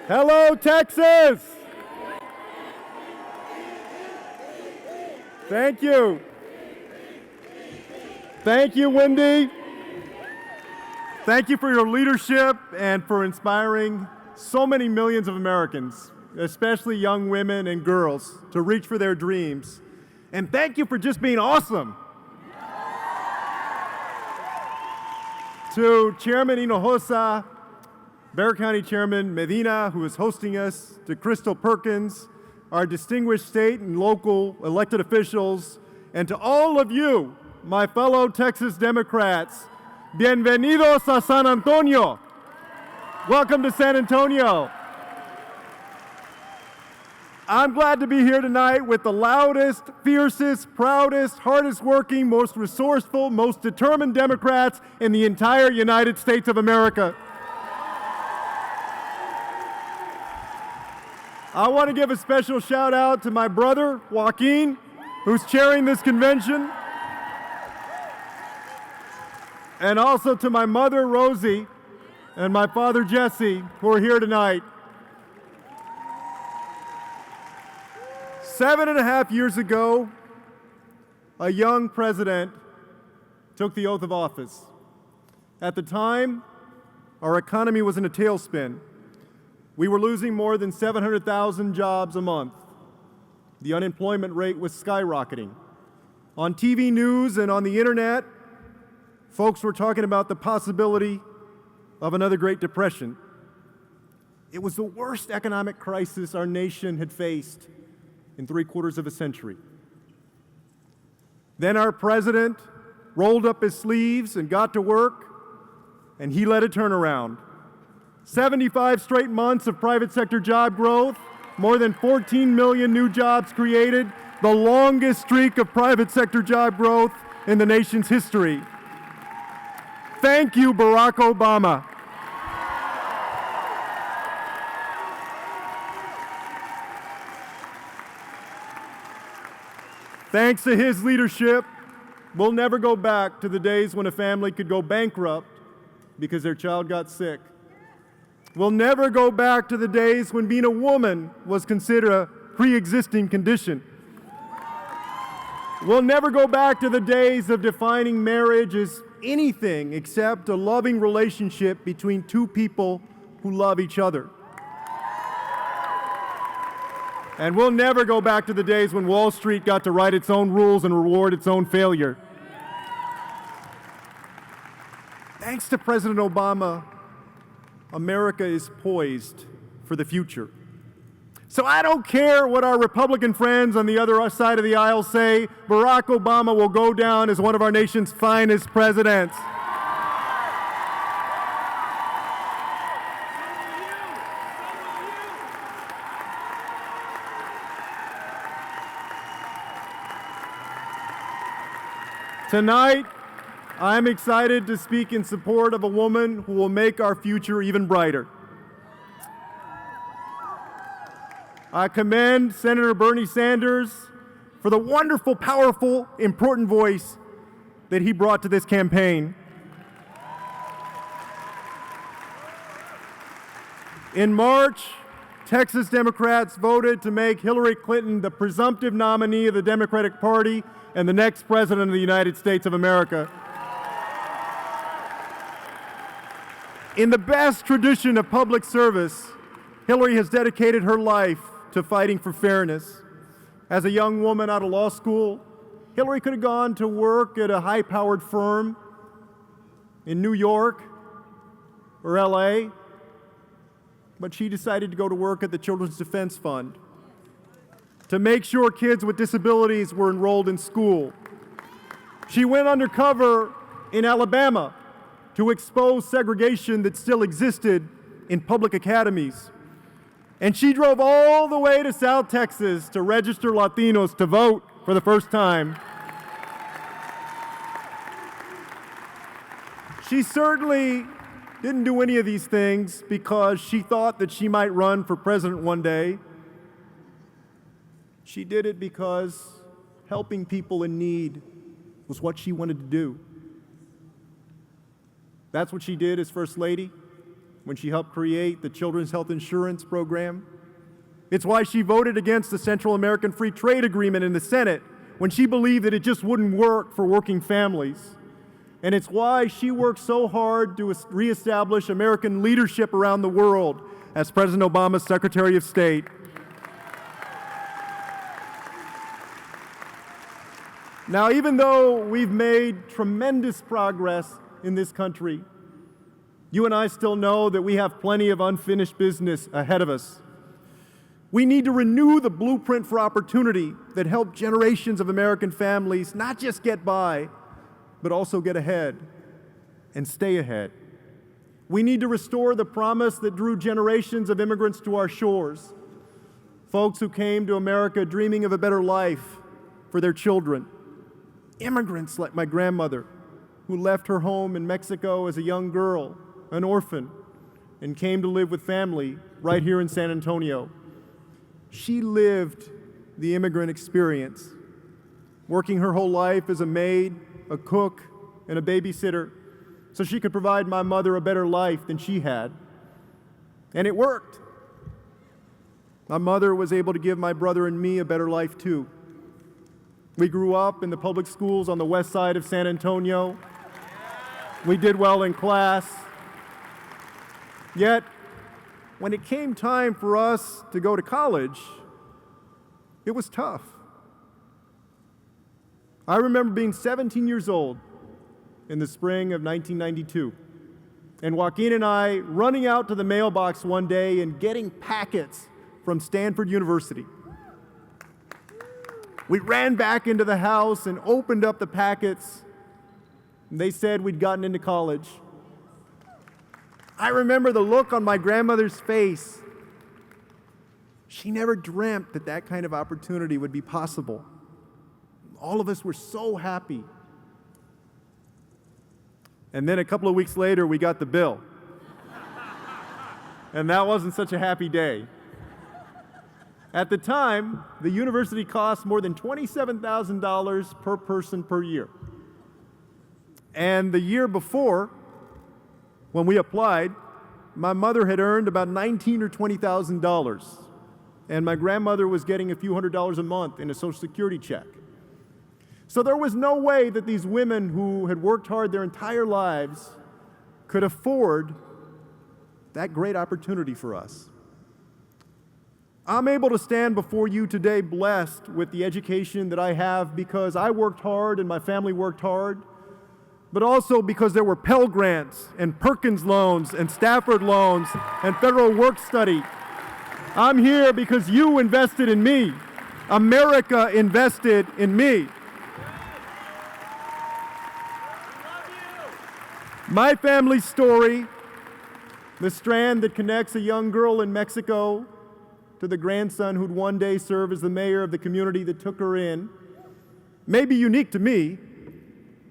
Hello, Texas! Thank you. Thank you, Wendy. Thank you for your leadership and for inspiring so many millions of Americans, especially young women and girls, to reach for their dreams. And thank you for just being awesome. To Chairman Hinojosa, Bexar County Chairman Medina, who is hosting us, to Crystal Perkins, our distinguished state and local elected officials, and to all of you, my fellow Texas Democrats, bienvenidos a San Antonio. Welcome to San Antonio. I'm glad to be here tonight with the loudest, fiercest, proudest, hardest working, most resourceful, most determined Democrats in the entire United States of America. I want to give a special shout out to my brother, Joaquin, who's chairing this convention, and also to my mother, Rosie, and my father, Jesse, who are here tonight. 7.5 years ago, a young president took the oath of office. At the time, our economy was in a tailspin. We were losing more than 700,000 jobs a month. The unemployment rate was skyrocketing. On TV news and on the internet, folks were talking about the possibility of another Great Depression. It was the worst economic crisis our nation had faced in 3/4 of a century. Then our president rolled up his sleeves and got to work, and he led a turnaround. 75 straight months of private sector job growth, more than 14 million new jobs created, the longest streak of private sector job growth in the nation's history. Thank you, Barack Obama. Thanks to his leadership, we'll never go back to the days when a family could go bankrupt because their child got sick. We'll never go back to the days when being a woman was considered a pre-existing condition. We'll never go back to the days of defining marriage as anything except a loving relationship between two people who love each other. And we'll never go back to the days when Wall Street got to write its own rules and reward its own failure. Thanks to President Obama, America is poised for the future. So I don't care what our Republican friends on the other side of the aisle say, Barack Obama will go down as one of our nation's finest presidents. Tonight, I'm excited to speak in support of a woman who will make our future even brighter. I commend Senator Bernie Sanders for the wonderful, powerful, important voice that he brought to this campaign. In March, Texas Democrats voted to make Hillary Clinton the presumptive nominee of the Democratic Party and the next president of the United States of America. In the best tradition of public service, Hillary has dedicated her life to fighting for fairness. As a young woman out of law school, Hillary could have gone to work at a high-powered firm in New York or LA, but she decided to go to work at the Children's Defense Fund to make sure kids with disabilities were enrolled in school. She went undercover in Alabama to expose segregation that still existed in public academies. And she drove all the way to South Texas to register Latinos to vote for the first time. She certainly didn't do any of these things because she thought that she might run for president one day. She did it because helping people in need was what she wanted to do. That's what she did as First Lady. when she helped create the Children's Health Insurance Program. It's why she voted against the Central American Free Trade Agreement in the Senate when she believed that it just wouldn't work for working families. And it's why she worked so hard to reestablish American leadership around the world as President Obama's Secretary of State. Now, even though we've made tremendous progress in this country, you and I still know that we have plenty of unfinished business ahead of us. We need to renew the blueprint for opportunity that helped generations of American families not just get by, but also get ahead and stay ahead. We need to restore the promise that drew generations of immigrants to our shores, folks who came to America dreaming of a better life for their children. Immigrants like my grandmother, who left her home in Mexico as a young girl, an orphan, and came to live with family right here in San Antonio. She lived the immigrant experience, working her whole life as a maid, a cook, and a babysitter, so she could provide my mother a better life than she had. And it worked. My mother was able to give my brother and me a better life too. We grew up in the public schools on the west side of San Antonio. We did well in class. Yet, when it came time for us to go to college, it was tough. I remember being 17 years old in the spring of 1992, and Joaquin and I running out to the mailbox one day and getting packets from Stanford University. We ran back into the house and opened up the packets, and they said we'd gotten into college. I remember the look on my grandmother's face. She never dreamt that that kind of opportunity would be possible. All of us were so happy. And then a couple of weeks later, we got the bill. And that wasn't such a happy day. At the time, the university cost more than $27,000 per person per year. And the year before, when we applied, my mother had earned about $19,000 or $20,000, and my grandmother was getting a few $100s a month in a Social Security check. So there was no way that these women who had worked hard their entire lives could afford that great opportunity for us. I'm able to stand before you today blessed with the education that I have because I worked hard and my family worked hard, but also because there were Pell Grants and Perkins loans and Stafford loans and federal work study. I'm here because you invested in me. America invested in me. My family's story, the strand that connects a young girl in Mexico to the grandson who'd one day serve as the mayor of the community that took her in, may be unique to me,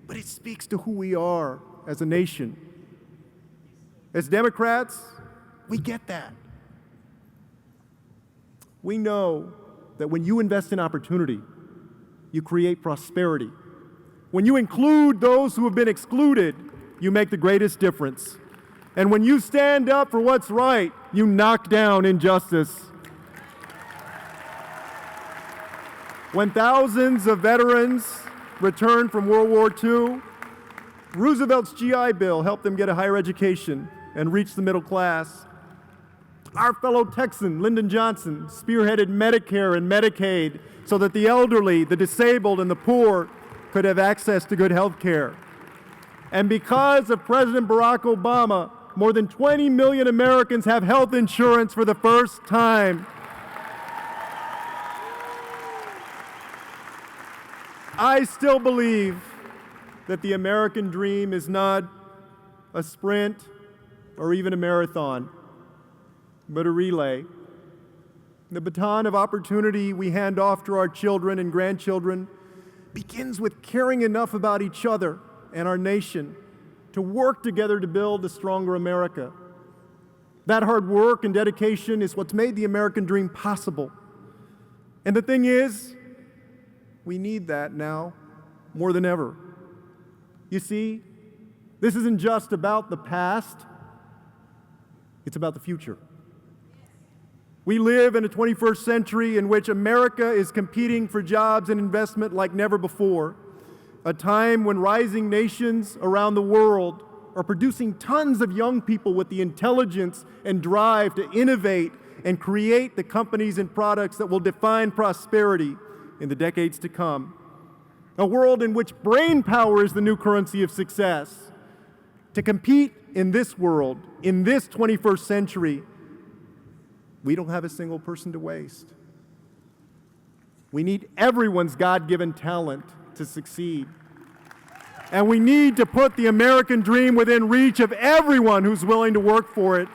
but it speaks to who we are as a nation. As Democrats, we get that. We know that when you invest in opportunity, you create prosperity. When you include those who have been excluded, you make the greatest difference. And when you stand up for what's right, you knock down injustice. When thousands of veterans returned from World War II, Roosevelt's GI Bill helped them get a higher education and reach the middle class. Our fellow Texan, Lyndon Johnson, spearheaded Medicare and Medicaid so that the elderly, the disabled, and the poor could have access to good health care. And because of President Barack Obama, more than 20 million Americans have health insurance for the first time. I still believe that the American dream is not a sprint or even a marathon, but a relay. The baton of opportunity we hand off to our children and grandchildren begins with caring enough about each other and our nation to work together to build a stronger America. That hard work and dedication is what's made the American dream possible. And the thing is, we need that now more than ever. You see, this isn't just about the past. It's about the future. We live in a 21st century in which America is competing for jobs and investment like never before, a time when rising nations around the world are producing tons of young people with the intelligence and drive to innovate and create the companies and products that will define prosperity in the decades to come. A world in which brain power is the new currency of success. To compete in this world, in this 21st century, we don't have a single person to waste. We need everyone's God-given talent to succeed. And we need to put the American dream within reach of everyone who's willing to work for it.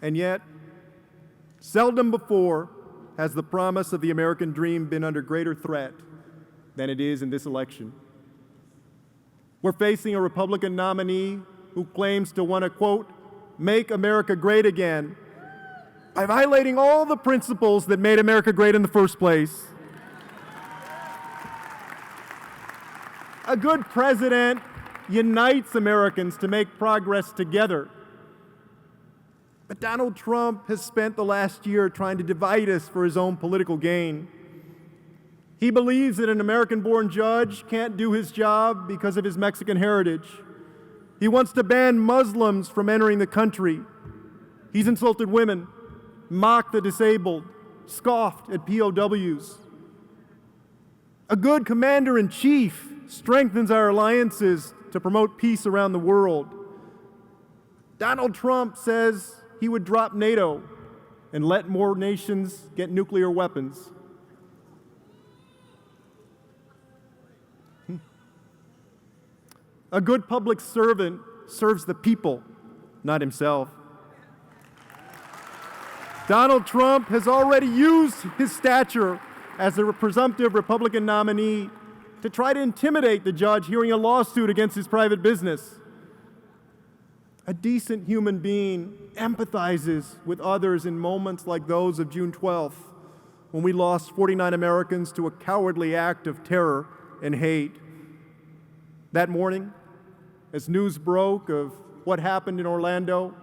And yet, seldom before has the promise of the American dream been under greater threat than it is in this election. We're facing a Republican nominee who claims to want to, quote, make America great again by violating all the principles that made America great in the first place. A good president unites Americans to make progress together. But Donald Trump has spent the last year trying to divide us for his own political gain. He believes that an American-born judge can't do his job because of his Mexican heritage. He wants to ban Muslims from entering the country. He's insulted women, mocked the disabled, scoffed at POWs. A good commander-in-chief strengthens our alliances to promote peace around the world. Donald Trump says he would drop NATO and let more nations get nuclear weapons. A good public servant serves the people, not himself. Donald Trump has already used his stature as a presumptive Republican nominee to try to intimidate the judge hearing a lawsuit against his private business. A decent human being empathizes with others in moments like those of June 12th, when we lost 49 Americans to a cowardly act of terror and hate. That morning, as news broke of what happened in Orlando,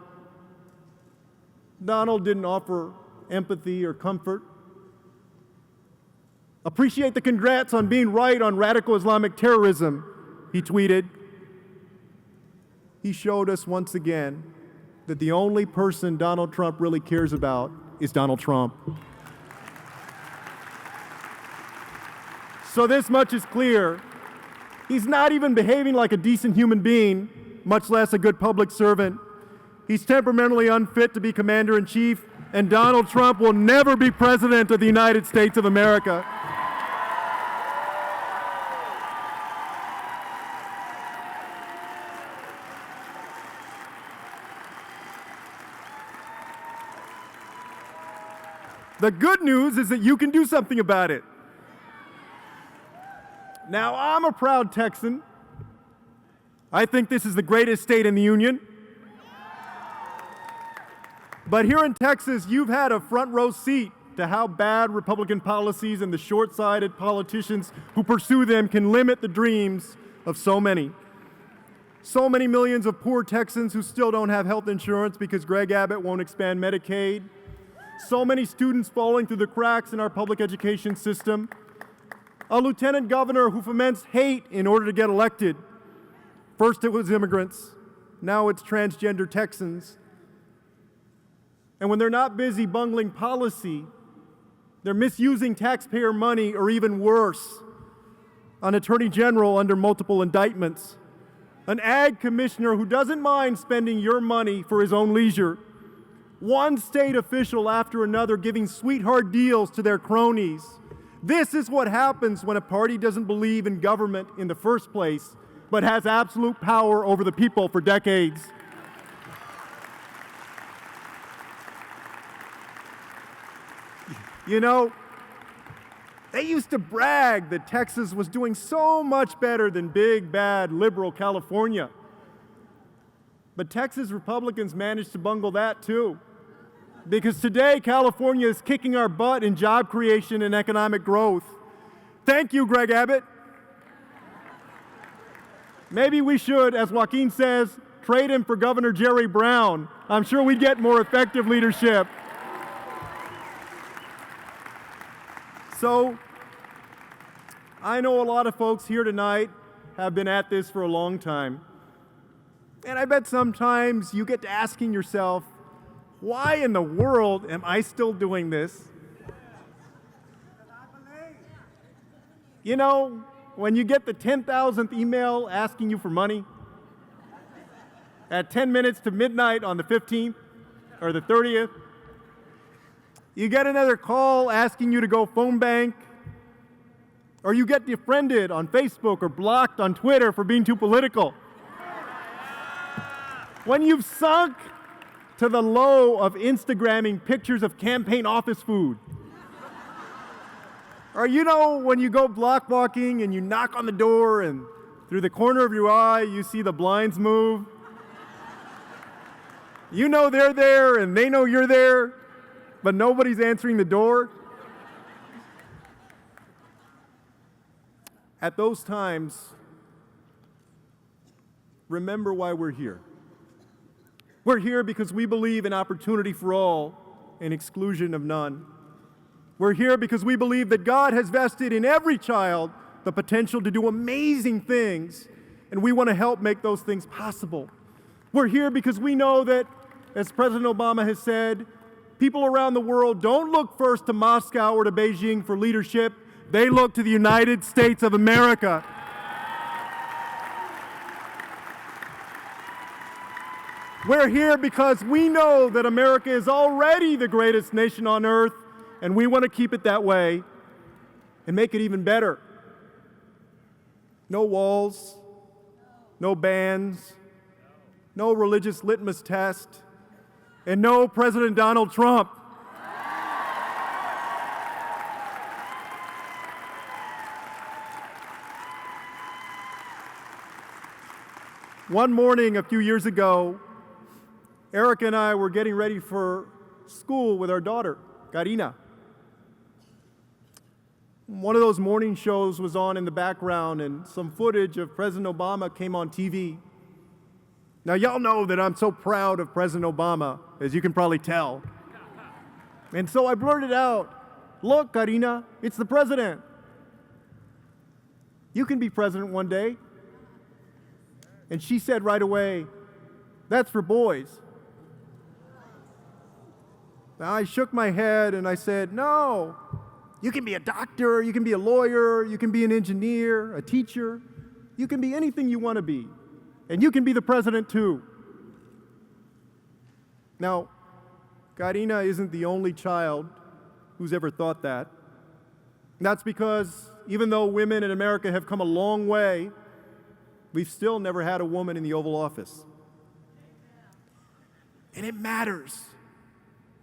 Donald didn't offer empathy or comfort. Appreciate the congrats on being right on radical Islamic terrorism, he tweeted. He showed us once again that the only person Donald Trump really cares about is Donald Trump. So this much is clear. He's not even behaving like a decent human being, much less a good public servant. He's temperamentally unfit to be commander-in-chief, and Donald Trump will never be president of the United States of America. The good news is that you can do something about it. Now, I'm a proud Texan. I think this is the greatest state in the union. But here in Texas, you've had a front row seat to how bad Republican policies and the short-sighted politicians who pursue them can limit the dreams of so many. So many millions of poor Texans who still don't have health insurance because Greg Abbott won't expand Medicaid. So many students falling through the cracks in our public education system. A lieutenant governor who foments hate in order to get elected. First it was immigrants, now it's transgender Texans. And when they're not busy bungling policy, they're misusing taxpayer money, or even worse, an attorney general under multiple indictments, an ag commissioner who doesn't mind spending your money for his own leisure, one state official after another giving sweetheart deals to their cronies. This is what happens when a party doesn't believe in government in the first place, but has absolute power over the people for decades. You know, they used to brag that Texas was doing so much better than big, bad, liberal California. But Texas Republicans managed to bungle that too. Because today, California is kicking our butt in job creation and economic growth. Thank you, Greg Abbott. Maybe we should, as Joaquin says, trade him for Governor Jerry Brown. I'm sure we'd get more effective leadership. So, I know a lot of folks here tonight have been at this for a long time. And I bet sometimes you get to asking yourself, why in the world am I still doing this? You know, when you get the 10,000th email asking you for money at 10 minutes to midnight on the 15th or the 30th, you get another call asking you to go phone bank, or you get defriended on Facebook or blocked on Twitter for being too political. When you've sunk to the low of Instagramming pictures of campaign office food, or you know, when you go block walking and you knock on the door and through the corner of your eye you see the blinds move. You know they're there and they know you're there, but nobody's answering the door. At those times, remember why we're here. We're here because we believe in opportunity for all and exclusion of none. We're here because we believe that God has vested in every child the potential to do amazing things, and we want to help make those things possible. We're here because we know that, as President Obama has said, people around the world don't look first to Moscow or to Beijing for leadership. They look to the United States of America. We're here because we know that America is already the greatest nation on earth, and we want to keep it that way and make it even better. No walls, no bans, no religious litmus test, and no President Donald Trump. One morning a few years ago, Erica and I were getting ready for school with our daughter, Karina. One of those morning shows was on in the background, and some footage of President Obama came on TV. Now, y'all know that I'm so proud of President Obama, as you can probably tell. And so I blurted out, "Look, Karina, it's the president. You can be president one day." And she said right away, "That's for boys." Now, I shook my head and I said, "No. You can be a doctor, you can be a lawyer, you can be an engineer, a teacher. You can be anything you want to be. And you can be the president too." Now, Karina isn't the only child who's ever thought that. And that's because even though women in America have come a long way, we've still never had a woman in the Oval Office. And it matters.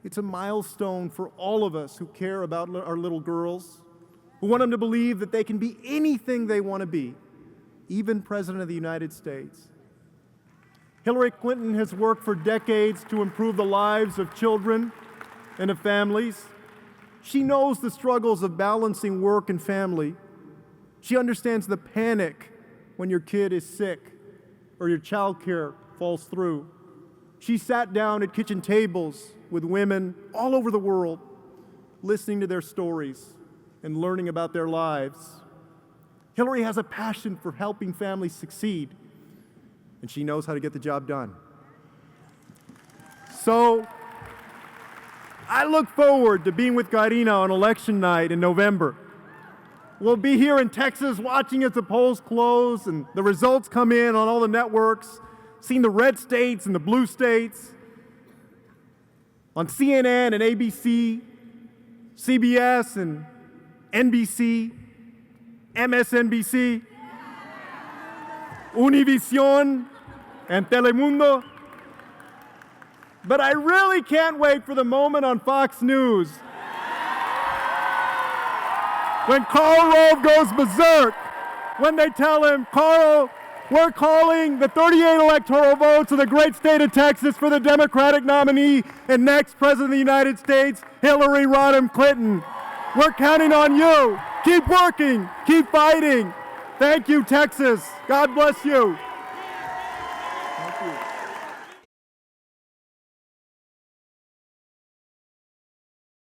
It's a milestone for all of us who care about our little girls, who want them to believe that they can be anything they want to be, even President of the United States. Hillary Clinton has worked for decades to improve the lives of children and of families. She knows the struggles of balancing work and family. She understands the panic when your kid is sick or your child care falls through. She sat down at kitchen tables with women all over the world, listening to their stories and learning about their lives. Hillary has a passion for helping families succeed, and she knows how to get the job done. So, I look forward to being with Karina on election night in November. We'll be here in Texas watching as the polls close and the results come in on all the networks, seeing the red states and the blue states, on CNN and ABC, CBS and NBC, MSNBC, Univision, and Telemundo. But I really can't wait for the moment on Fox News when Karl Rove goes berserk, when they tell him, "Karl, we're calling the 38 electoral votes of the great state of Texas for the Democratic nominee and next President of the United States, Hillary Rodham Clinton. We're counting on you. Keep working, keep fighting, Thank you, Texas. God bless you. Thank you.